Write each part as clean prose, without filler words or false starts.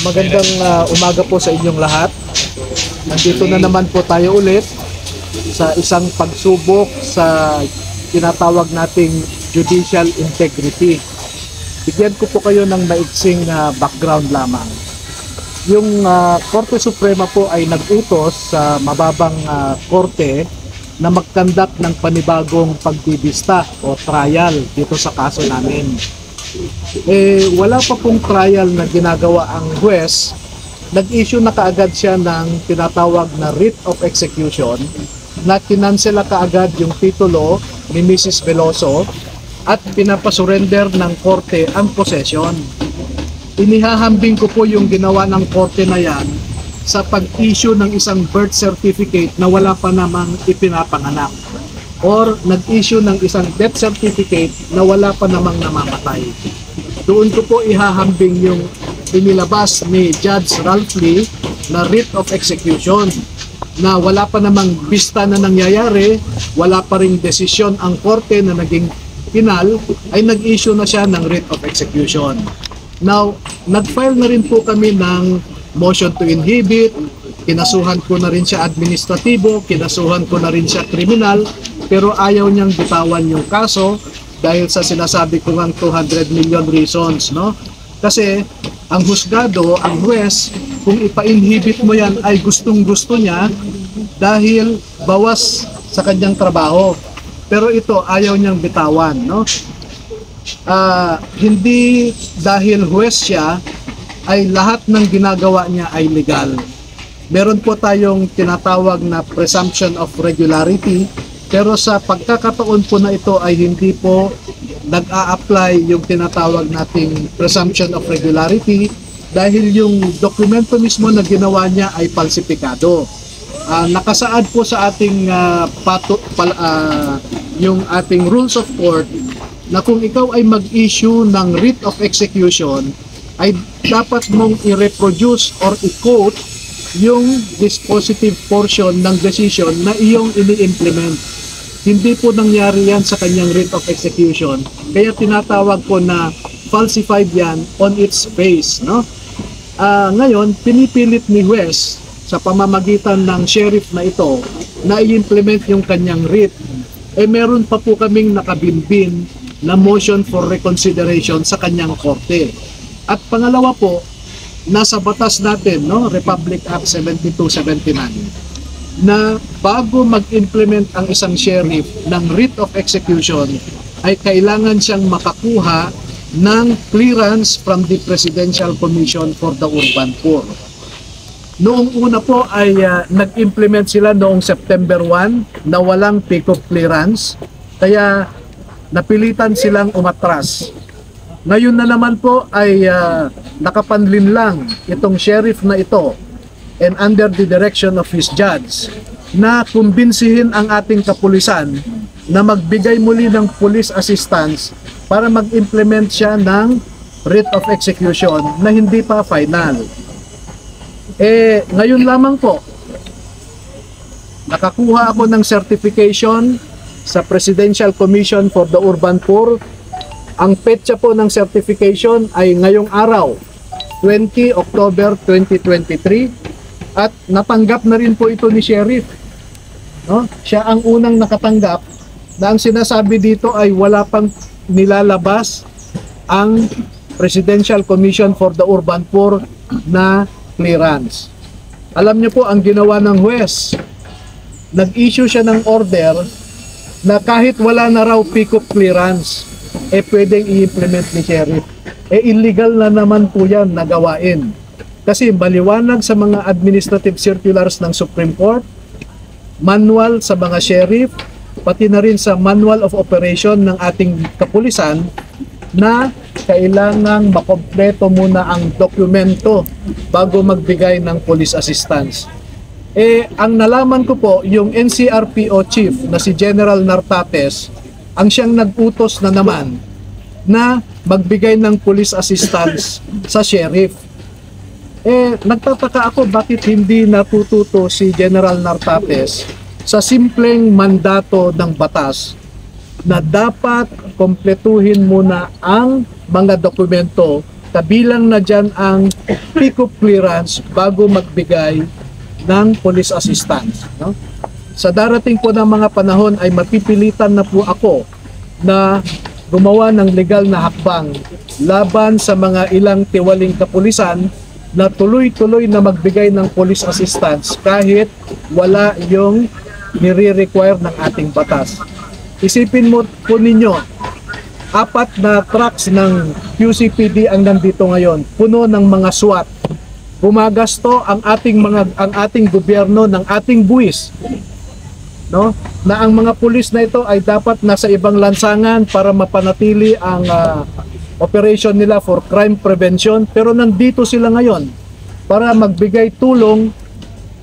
Magandang umaga po sa inyong lahat. Nandito na naman po tayo ulit sa isang pagsubok sa tinatawag nating judicial integrity. Bigyan ko po kayo ng maiksing background lamang. Yung Korte Suprema po ay nag-utos sa mababang korte na mag-conduct ng panibagong pagbibista o trial dito sa kaso namin. Wala pa pong trial na ginagawa ang huwes, nag-issue na kaagad siya ng tinatawag na writ of execution na kinansela kaagad yung titulo ni Mrs. Veloso at pinapasurrender ng korte ang possession. Inihahambing ko po yung ginawa ng korte na yan sa pag-issue ng isang birth certificate na wala pa namang ipinapanganak, or nag-issue ng isang death certificate na wala pa namang namamatay. Doon ko po ihahambing yung inilabas ni Judge Ralph Lee na writ of execution na wala pa namang bista na nangyayari, wala pa ring desisyon ang korte na naging final, ay nag-issue na siya ng writ of execution. Now, nag-file na rin po kami ng motion to inhibit, kinasuhan ko na rin siya administratibo, kinasuhan ko na rin siya kriminal, pero ayaw niyang bitawan yung kaso dahil sa sinasabi ko ng 200 million reasons, no? Kasi ang husgado, ang huwes, kung ipa-inhibit mo yan ay gustong-gusto niya dahil bawas sa kanyang trabaho. Pero ito ayaw niyang bitawan, no? Hindi dahil huwes siya ay lahat ng ginagawa niya ay legal. Meron po tayong tinatawag na presumption of regularity, pero sa pagkakataon po na ito ay hindi po nag-a-apply yung tinatawag nating presumption of regularity dahil yung dokumento mismo na ginawa niya ay falsifikado. Nakasaad po sa ating yung ating rules of court na kung ikaw ay mag-issue ng writ of execution ay dapat mong i-reproduce or i-quote yung dispositive portion ng decision na iyong ini-implement. Hindi po nangyari yan sa kanyang writ of execution, kaya tinatawag ko na falsified yan on its face, no? Ngayon, pinipilit ni huwes sa pamamagitan ng sheriff na ito na i-implement yung kanyang writ. Meron pa po kaming nakabinbin na motion for reconsideration sa kanyang korte. At pangalawa po, nasa batas natin, no, Republic Act 7279, na bago mag-implement ang isang sheriff ng writ of execution ay kailangan siyang makakuha ng clearance from the Presidential Commission for the Urban Poor. Noong una po ay nag-implement sila noong September 1 na walang pick-up clearance, kaya napilitan silang umatras. Ngayon na naman po ay nakapanlin lang itong sheriff na ito and under the direction of his judge na kumbinsihin ang ating kapulisan na magbigay muli ng police assistance para mag-implement siya ng writ of execution na hindi pa final. Ngayon lamang po, nakakuha ako ng certification sa Presidential Commission for the Urban Poor. Ang petsa po ng certification ay ngayong araw, 20 October 2023, at natanggap na rin po ito ni Sheriff. No? Siya ang unang nakatanggap na ang sinasabi dito ay wala pang nilalabas ang Presidential Commission for the Urban Poor na clearance. Alam niyo po ang ginawa ng huwes, nag-issue siya ng order na kahit wala na raw pick-up clearance, pwedeng i-implement ni Sheriff. Illegal na naman po yan na gawain. Kasi maliwanag sa mga administrative circulars ng Supreme Court, manual sa mga sheriff, pati na rin sa manual of operation ng ating kapulisan na kailangang makompleto muna ang dokumento bago magbigay ng police assistance. Ang nalaman ko po, yung NCRPO chief na si General Nartates, ang siyang nag-utos na naman na magbigay ng police assistance sa sheriff. Nagtataka ako bakit hindi natututo si General Nartates sa simpleng mandato ng batas na dapat kompletuhin muna ang mga dokumento kabilang na dyan ang pick-up clearance bago magbigay ng police assistance. No? Sa darating po ng mga panahon ay mapipilitan na po ako na gumawa ng legal na hakbang laban sa mga ilang tiwaling kapulisan na tuloy-tuloy na magbigay ng police assistance kahit wala yung nire-require ng ating batas. Isipin mo po ninyo, 4 na trucks ng QCPD ang nandito ngayon, puno ng mga SWAT. Gumagasto ang ating gobyerno ng ating buwis, no? Na ang mga pulis na ito ay dapat nasa ibang lansangan para mapanatili ang operation nila for crime prevention, pero nandito sila ngayon para magbigay tulong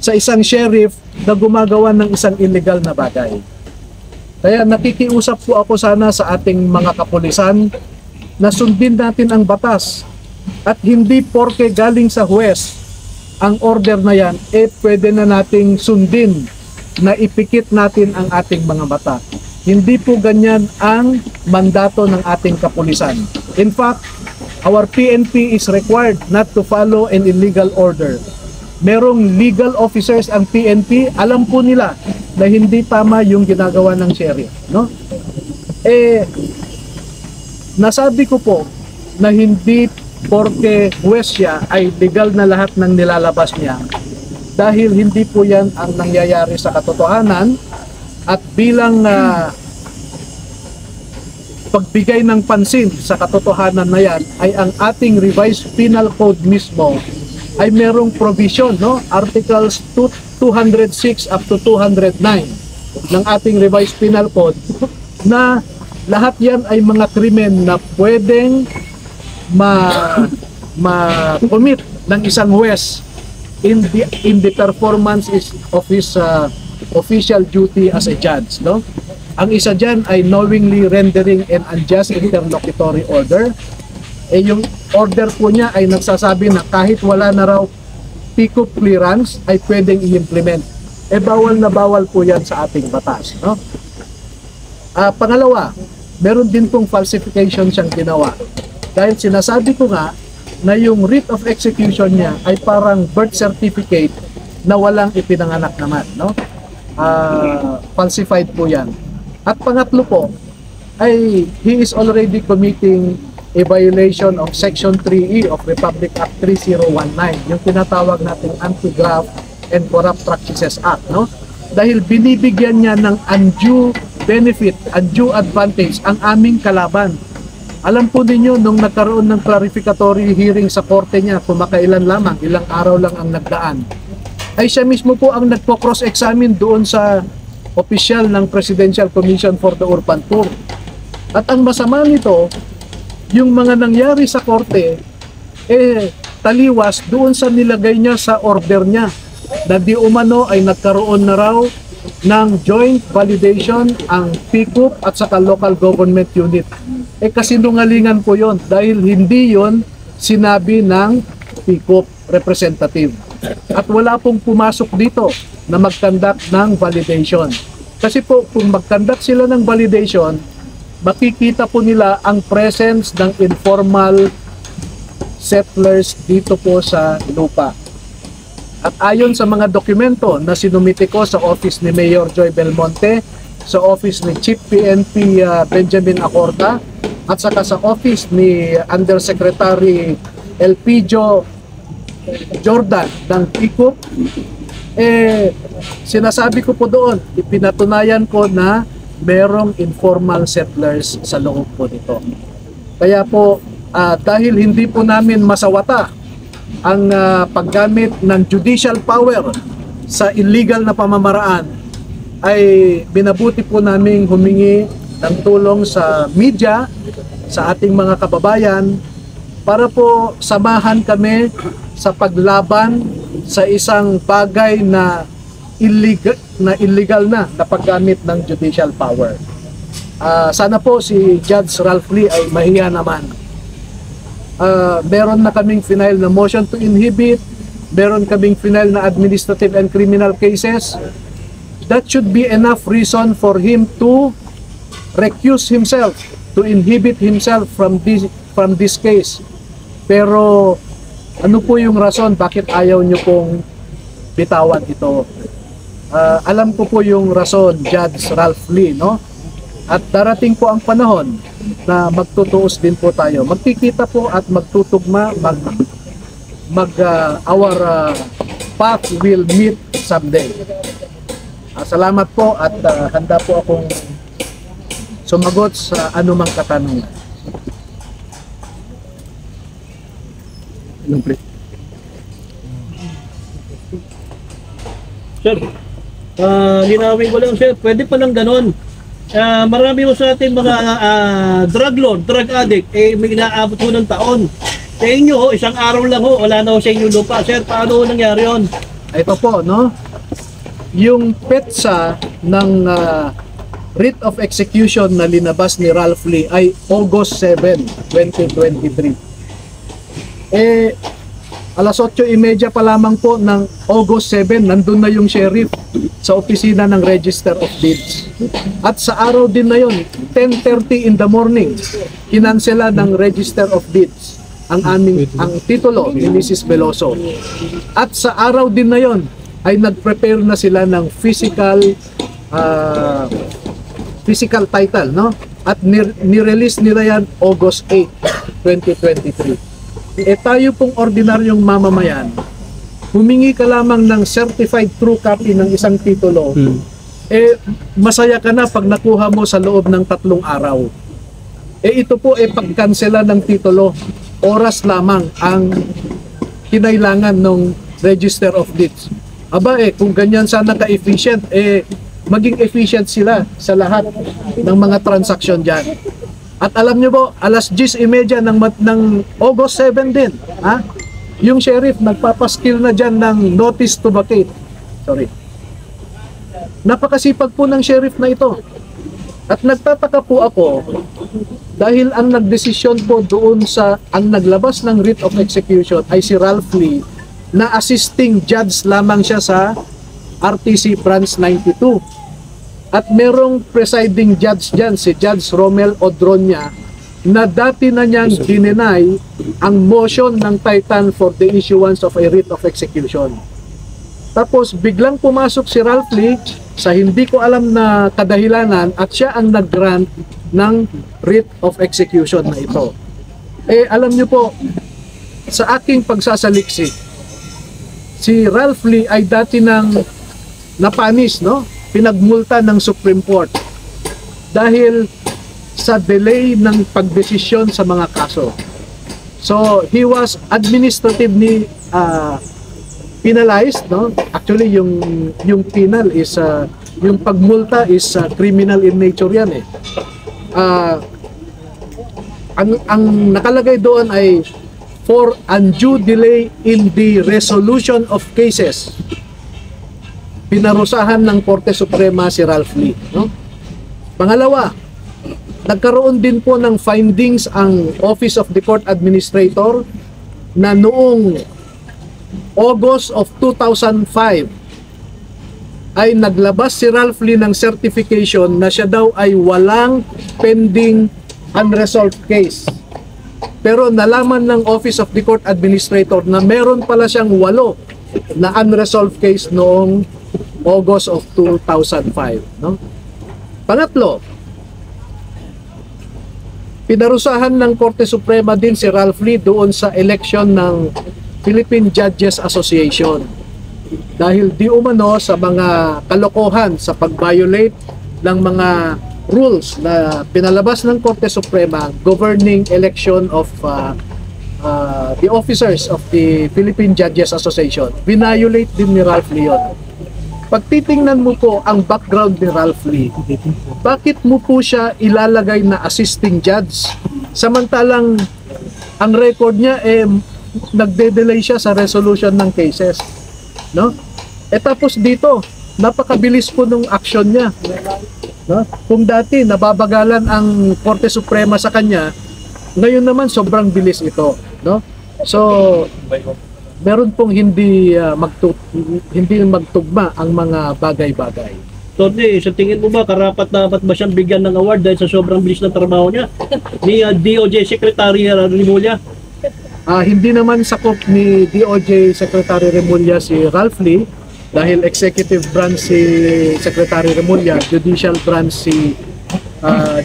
sa isang sheriff na gumagawa ng isang illegal na bagay. Kaya nakikiusap po ako sana sa ating mga kapulisan na sundin natin ang batas at hindi porke galing sa huwes ang order na yan, pwede na nating sundin na ipikit natin ang ating mga mata. Hindi po ganyan ang mandato ng ating kapulisan. In fact, our PNP is required not to follow an illegal order. Merong legal officers ang PNP, alam po nila na hindi tama yung ginagawa ng sheriff, no? Nasabi ko po na hindi porke huwes siya ay legal na lahat ng nilalabas niya, dahil hindi po yan ang nangyayari sa katotohanan. At bilang pagbigay ng pansin sa katotohanan na yan ay ang ating revised penal code mismo ay merong provision, no? Articles 206 up to 209 ng ating revised penal code na lahat yan ay mga krimen na pwedeng ma-commit ng isang huwes in the performance of his official duty as a judge, no? Ang isa dyan ay knowingly rendering an unjust interlocutory order. Yung order po niya ay nagsasabi na kahit wala na raw pick-up clearance ay pwedeng i-implement. Bawal na bawal po yan sa ating batas, no? Pangalawa, meron din pong falsification siyang ginawa. Dahil sinasabi ko nga na yung writ of execution niya ay parang birth certificate na walang ipinanganak naman, no? Falsified po yan. At pangatlo po ay he is already committing a violation of Section 3E of Republic Act 3019, yung tinatawag nating Anti-Graft and Corrupt Practices Act, no? Dahil binibigyan niya ng undue benefit, undue advantage ang aming kalaban. Alam po ninyo, nung nagkaroon ng clarificatory hearing sa korte niya, kumakailan lamang, ilang araw lang ang nagdaan, ay siya mismo po ang nagpo-cross-examine doon sa opisyal ng Presidential Commission for the Urban Poor. At ang masama nito, yung mga nangyari sa korte, taliwas doon sa nilagay niya sa order niya, na di umano ay nagkaroon na raw ng joint validation ang PICUP at saka local government unit. Kasinungalingan po yon, dahil hindi yon sinabi ng PICUP representative. At wala pong pumasok dito na mag-conduct ng validation. Kasi po, kung mag-conduct sila ng validation, makikita po nila ang presence ng informal settlers dito po sa lupa. At ayon sa mga dokumento na sinumite ko sa office ni Mayor Joy Belmonte, sa office ni Chief PNP Benjamin Acorta, at saka sa office ni Undersecretary Elpidio Jordan ng PICUP, sinasabi ko po doon, ipinatunayan ko na merong informal settlers sa loob po nito. Kaya po, dahil hindi po namin masawata ang paggamit ng judicial power sa illegal na pamamaraan, ay binabuti po namin humingi ng tulong sa media, sa ating mga kababayan, para po samahan kami sa paglaban sa isang bagay na illegal na paggamit ng judicial power. Sana po si Judge Ralph Lee ay mahiya naman. Meron na kaming final na motion to inhibit, meron kaming final na administrative and criminal cases. That should be enough reason for him to recuse himself, to inhibit himself from this case. Pero ano po yung rason bakit ayaw nyo pong bitawan ito? Alam ko po yung rason, Judge Ralph Lee, no? At darating po ang panahon na magtutuos din po tayo. Magkikita po at magtutugma, our path will meet someday. Salamat po at handa po akong sumagot sa anumang katanungan. Sir, linawin ko lang sir, pwede pa lang ganon. Marami mo sa ating mga drug lord, drug addict, may inaabot ho ng taon. Sa inyo, isang araw lang ho, wala na ho sa inyo lupa. Sir, paano ho nangyari yun? Ito po, no? Yung petsa ng writ of execution na linabas ni Ralph Lee ay August 7, 2023. Alas 8:30 pa lamang po ng August 7, nandun na yung sheriff sa opisina ng Register of Deeds. At sa araw din na yun, 10:30 in the morning, kinansela ng Register of Deeds ang titulo ni Mrs. Veloso. At sa araw din na yun, ay nag-prepare na sila ng physical title, no? At ni-release nila yan August 8, 2023. Tayo pong ordinaryong mamamayan, humingi ka lamang ng certified true copy ng isang titulo, masaya ka na pag nakuha mo sa loob ng 3 araw. Ito po pagkansela ng titulo, oras lamang ang kinailangan ng Register of Deeds. Aba kung ganyan sana ka-efficient, maging efficient sila sa lahat ng mga transaksyon dyan. At alam nyo po, alas 10:30 ng August 7 din, yung sheriff nagpapaskil na dyan ng notice to vacate. Sorry. Napakasipag po ng sheriff na ito. At nagtataka po ako, dahil ang nagdesisyon po doon ang naglabas ng writ of execution ay si Ralph Lee, na assisting judge lamang siya sa RTC Branch 92. At merong presiding judge dyan, si Judge Romel Odronia, na dati na niyang dinenay ang motion ng Titan for the issuance of a writ of execution. Tapos biglang pumasok si Ralph Lee sa hindi ko alam na kadahilanan at siya ang nag-grant ng writ of execution na ito. Alam niyo po, sa aking pagsasaliksik, si Ralph Lee ay dati nang napanis, no? Pinagmulta ng Supreme Court dahil sa delay ng pagdesisyon sa mga kaso. So, he was administratively penalized, no? Actually, yung penal is, yung pagmulta is criminal in nature yan ang nakalagay doon ay for undue delay in the resolution of cases. Pinarusahan ng Korte Suprema si Ralph Lee, no? Pangalawa, nagkaroon din po ng findings ang Office of the Court Administrator na noong August of 2005 ay naglabas si Ralph Lee ng certification na siya daw ay walang pending unresolved case. Pero nalaman ng Office of the Court Administrator na meron pala siyang 8 na unresolved case noong August of 2005, no? Pangatlo, pinarusahan ng Korte Suprema din si Ralph Lee doon sa election ng Philippine Judges Association dahil di umano sa mga kalokohan sa pag-violate ng mga rules na pinalabas ng Korte Suprema governing election of the officers of the Philippine Judges Association. Violate din ni Ralph Lee yun. Pag titingnan mo po ang background ni Ralph Lee, bakit mo po siya ilalagay na assisting judge? Samantalang ang record niya nagde-delay siya sa resolution ng cases, no? Tapos dito, napakabilis po nung action niya, no? Kung dati nababagalan ang Korte Suprema sa kanya, ngayon naman sobrang bilis ito, no? So meron pong hindi magtugma ang mga bagay-bagay. Tony, sa tingin mo ba karapat-dapat ba siyang bigyan ng award dahil sa sobrang bilis ng trabaho niya ni DOJ Secretary Rimulya? Hindi naman sakop ni DOJ Secretary Remulla si Ralph Lee dahil executive branch si Secretary Remulla, judicial branch si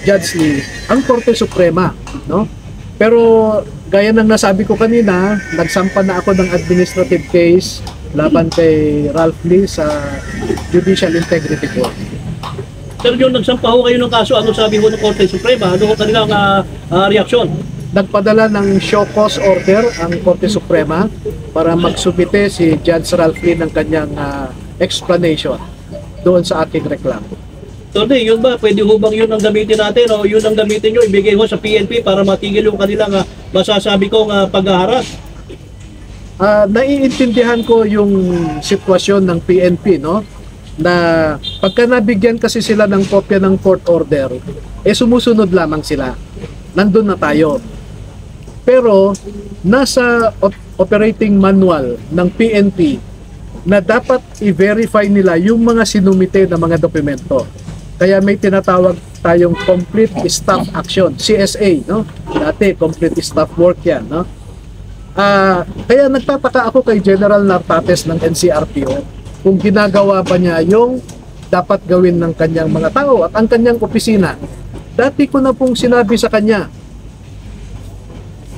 Judge Lee, ang Korte Suprema, no? Pero gaya ng nasabi ko kanina, nagsampa na ako ng administrative case laban kay Ralph Lee sa Judicial Integrity Court. Sir, yung nagsampa ho kayo ng kaso, ano sabi ho ng Korte Suprema? Ano ho kanilang reaksyon? Nagpadala ng show cause order ang Korte Suprema para magsubite si Judge Ralph Lee ng kanyang explanation doon sa aking reklamo. So, yun ba? Pwede ho bang yun ang gamitin natin o yun ang gamitin nyo, ibigay ho sa PNP para matigil yung kanilang masasabi kong pag-haras? Naiintindihan ko yung sitwasyon ng PNP, no? Na pagka nabigyan kasi sila ng kopya ng court order, sumusunod lamang sila. Nandun na tayo. Pero nasa operating manual ng PNP na dapat i-verify nila yung mga sinumite na mga dokumento. Kaya may tinatawag tayong complete staff action, CSA, no? Dati complete staff work yan, no? Kaya nagtataka ako kay General Nartates ng NCRPO kung ginagawa ba niya yung dapat gawin ng kanyang mga tao at ang kanyang opisina. Dati ko na pong sinabi sa kanya,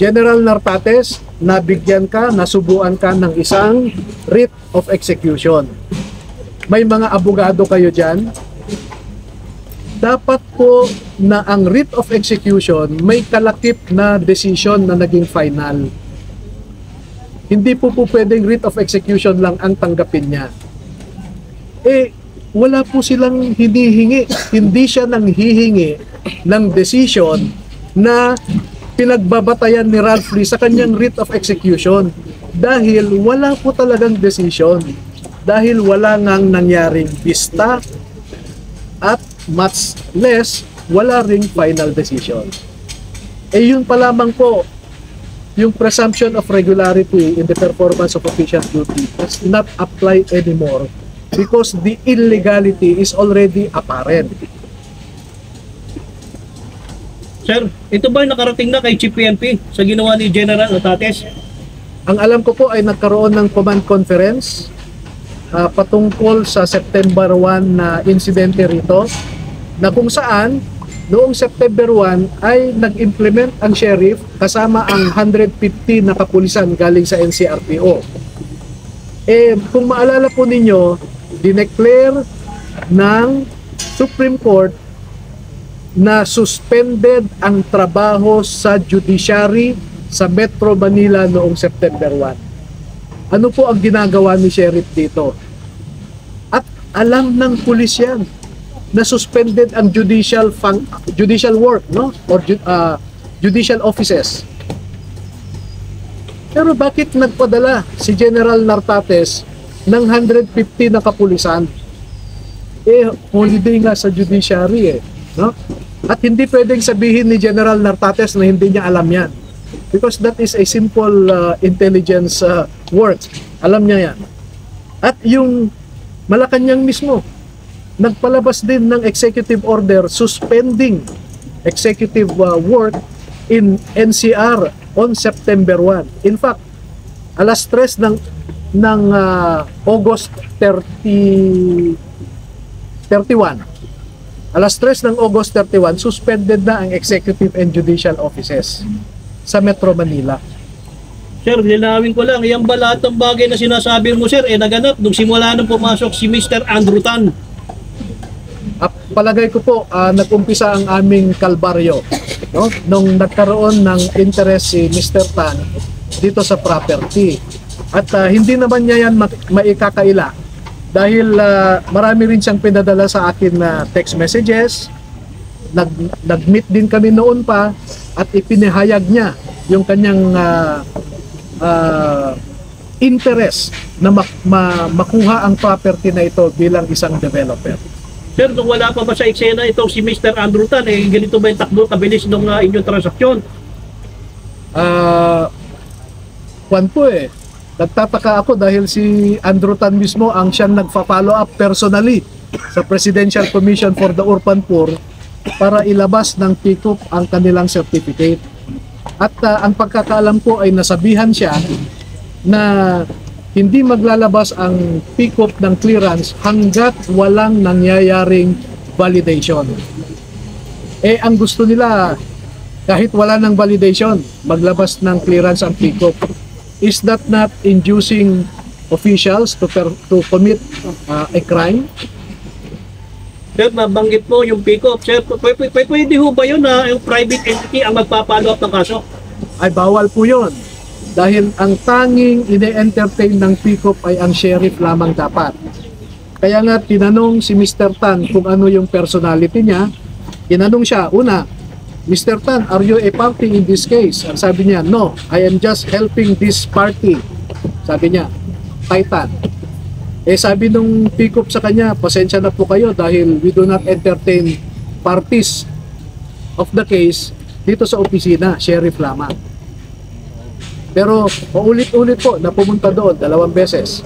General Nartates, nabigyan ka, nasubuan ka ng isang writ of execution. May mga abogado kayo dyan. Dapat po na ang writ of execution may kalakip na decision na naging final. Hindi po pwedeng writ of execution lang ang tanggapin niya. Wala po silang hinihingi. Hindi siya nang hihingi ng decision na pinagbabatayan ni Ralph Lee sa kanyang writ of execution dahil wala po talagang decision. Dahil wala ngang nangyaring vista at much less wala ring final decision. Yun pa lamang po, yung presumption of regularity in the performance of official duty does not apply anymore because the illegality is already apparent. Sir, ito ba nakarating na kay Chief PNP sa ginawa ni General Nartates? Ang alam ko po ay nagkaroon ng command conference patungkol sa September 1 na insidente rito na kung saan noong September 1 ay nag-implement ang sheriff kasama ang 150 na kapulisan galing sa NCRPO. Kung maalala po ninyo, dineclare ng Supreme Court na suspended ang trabaho sa judiciary sa Metro Manila noong September 1. Ano po ang ginagawa ni sheriff dito? At alam ng pulis yan na suspended ang judicial work, no? Or judicial offices. Pero bakit nagpadala si General Nartates ng 150 na kapulisan? Holiday nga sa judiciary no? At hindi pwedeng sabihin ni General Nartates na hindi niya alam yan. Because that is a simple intelligence work. Alam niya yan. At yung Malacanang mismo, nagpalabas din ng executive order suspending executive work in NCR on September 1. In fact, alas 3 ng August 31. Alas 3 ng August 31, suspended na ang executive and judicial offices sa Metro Manila. Sir, linawin ko lang, yung ba lahat ng bagay na sinasabi mo, sir, naganap nung simula nang pumasok si Mr. Andrew Tan? Palagay ko po, nag-umpisa ang aming kalbaryo, no? Nung nagkaroon ng interest si Mr. Tan dito sa property. At hindi naman niya yan maikakaila dahil marami rin siyang pinadala sa akin na text messages. Nag-meet din kami noon pa at ipinahayag niya yung kanyang interest na makuha ang property na ito bilang isang developer. Sir, nung wala pa ba sa eksena itong si Mr. Andrew Tan, ganito ba yung takbo kabilis ng inyong transaksyon? Kwan po nagtataka ako dahil si Andrew Tan mismo ang siyang nagfa-follow up personally sa Presidential Commission for the Urban Poor para ilabas ng PICUP ang kanilang certificate. At ang pagkakaalam ko ay nasabihan siya na hindi maglalabas ang pick-up ng clearance hanggat walang nangyayaring validation. Eh, ang gusto nila, kahit wala ng validation, maglabas ng clearance ang pick-up. Is that not inducing officials to commit a crime? Sir, nabanggit mo yung pick-up. Sir, pwede ho ba yun na yung private entity ang magpa-follow up ng kaso? Ay bawal po yun. Dahil ang tanging ine-entertain ng pick-up ay ang sheriff lamang dapat. Kaya nga tinanong si Mr. Tan kung ano yung personality niya. Tinanong siya, una, Mr. Tan, are you a party in this case? Ang sabi niya, no, I am just helping this party. Sabi niya, Titan. Eh sabi nung pick-up sa kanya, pasensya na po kayo dahil we do not entertain parties of the case dito sa opisina, sheriff lamang. Pero paulit-ulit po na pumunta doon 2 beses.